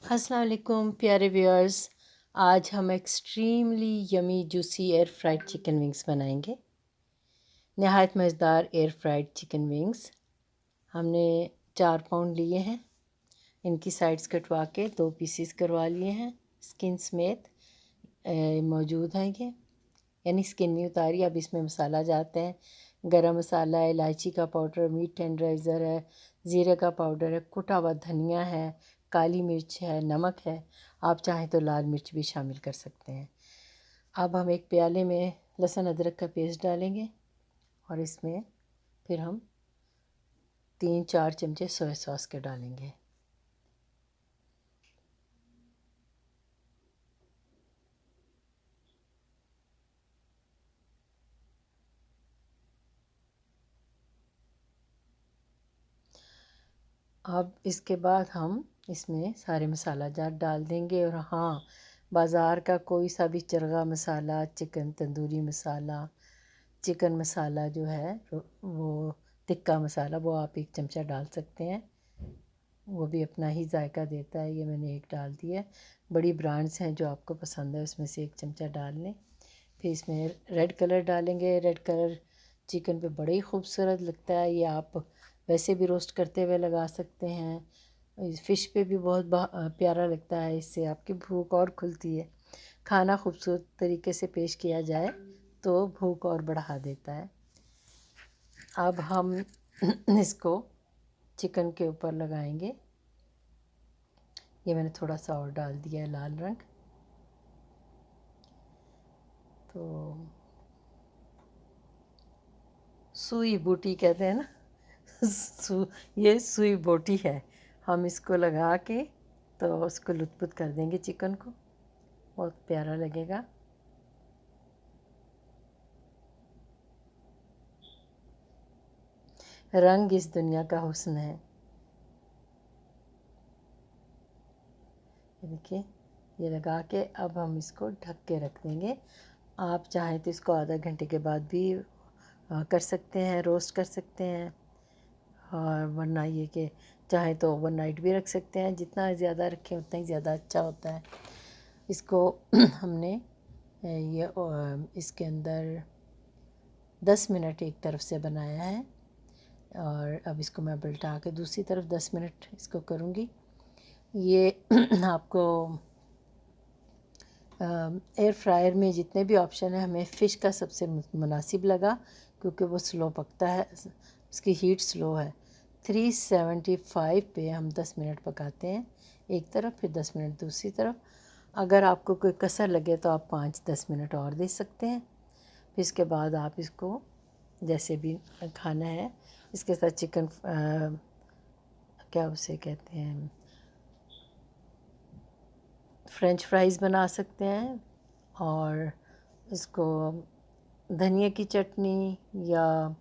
अस्सलाम वालेकुम प्यारे व्यूअर्स। आज हम extremely yummy juicy air fried chicken wings बनाएंगे। नहायत मज़ेदार एयर फ्राइड चिकन विंग्स हमने 4 पाउंड लिए हैं। इनकी साइड्स कटवा के 2 पीसेस करवा लिए हैं। स्किन समेत मौजूद हैं ये, यानी स्किन नहीं उतारी। अब इसमें मसाला जाते हैं। गरम मसाला है, इलायची का पाउडर, मीट टेंडराइज़र है, ज़ीरे का पाउडर है, कुटा हुआ धनिया है, काली मिर्च है, नमक है। आप चाहें तो लाल मिर्च भी शामिल कर सकते हैं। अब हम एक प्याले में लहसुन अदरक का पेस्ट डालेंगे और इसमें फिर हम 3-4 चमचे सोया सॉस के डालेंगे। अब इसके बाद हम इसमें सारे मसाला जात डाल देंगे। और हाँ, बाज़ार का कोई सा भी चरगा मसाला, चिकन तंदूरी मसाला, चिकन मसाला जो है वो टिक्का मसाला, वो आप 1 चमचा डाल सकते हैं। वो भी अपना ही जायका देता है। ये मैंने एक डाल दिया। बड़ी ब्रांड्स हैं, जो आपको पसंद है उसमें से 1 चमचा डाल लें। फिर इसमें रेड कलर डालेंगे। रेड कलर चिकन पे बड़ा ही खूबसूरत लगता है। ये आप वैसे भी रोस्ट करते हुए लगा सकते हैं। फ़िश पे भी बहुत प्यारा लगता है। इससे आपकी भूख और खुलती है। खाना खूबसूरत तरीके से पेश किया जाए तो भूख और बढ़ा देता है। अब हम इसको चिकन के ऊपर लगाएंगे। ये मैंने थोड़ा सा और डाल दिया है लाल रंग। तो सुई बूटी कहते हैं ना, ये सुई बोटी है। हम इसको लगा के तो उसको लुत्फ़ कर देंगे चिकन को, बहुत प्यारा लगेगा। रंग इस दुनिया का हुस्न है। ये देखिए, ये लगा के अब हम इसको ढक के रख देंगे। आप चाहें तो इसको आधा घंटे के बाद भी कर सकते हैं, रोस्ट कर सकते हैं। और वरना ये कि चाहे तो ओवरनाइट भी रख सकते हैं। जितना ज़्यादा रखें उतना ही ज़्यादा अच्छा होता है। इसको हमने ये इसके अंदर 10 मिनट एक तरफ से बनाया है। और अब इसको मैं पलटा के दूसरी तरफ 10 मिनट इसको करूँगी। ये आपको एयर फ्रायर में जितने भी ऑप्शन है, हमें फ़िश का सबसे मुनासिब लगा, क्योंकि वो स्लो पकता है, इसकी हीट स्लो है। 375 पे हम 10 मिनट पकाते हैं एक तरफ, फिर 10 मिनट दूसरी तरफ। अगर आपको कोई कसर लगे तो आप 5-10 मिनट और दे सकते हैं। फिर इसके बाद आप इसको जैसे भी खाना है, इसके साथ चिकन क्या उसे कहते हैं, फ्रेंच फ्राइज़ बना सकते हैं। और इसको धनिया की चटनी या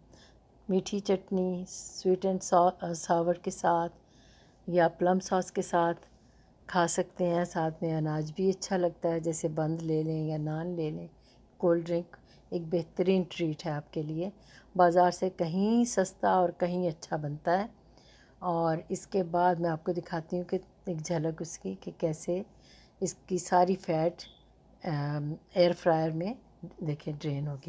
मीठी चटनी, स्वीट एंड सावर के साथ या प्लम सॉस के साथ खा सकते हैं। साथ में अनाज भी अच्छा लगता है, जैसे बंद ले लें या नान ले लें। कोल्ड ड्रिंक एक बेहतरीन ट्रीट है आपके लिए। बाज़ार से कहीं सस्ता और कहीं अच्छा बनता है। और इसके बाद मैं आपको दिखाती हूँ कि एक झलक उसकी, कि कैसे इसकी सारी फ़ैट एयर फ्रायर में देखें ड्रेन होगी।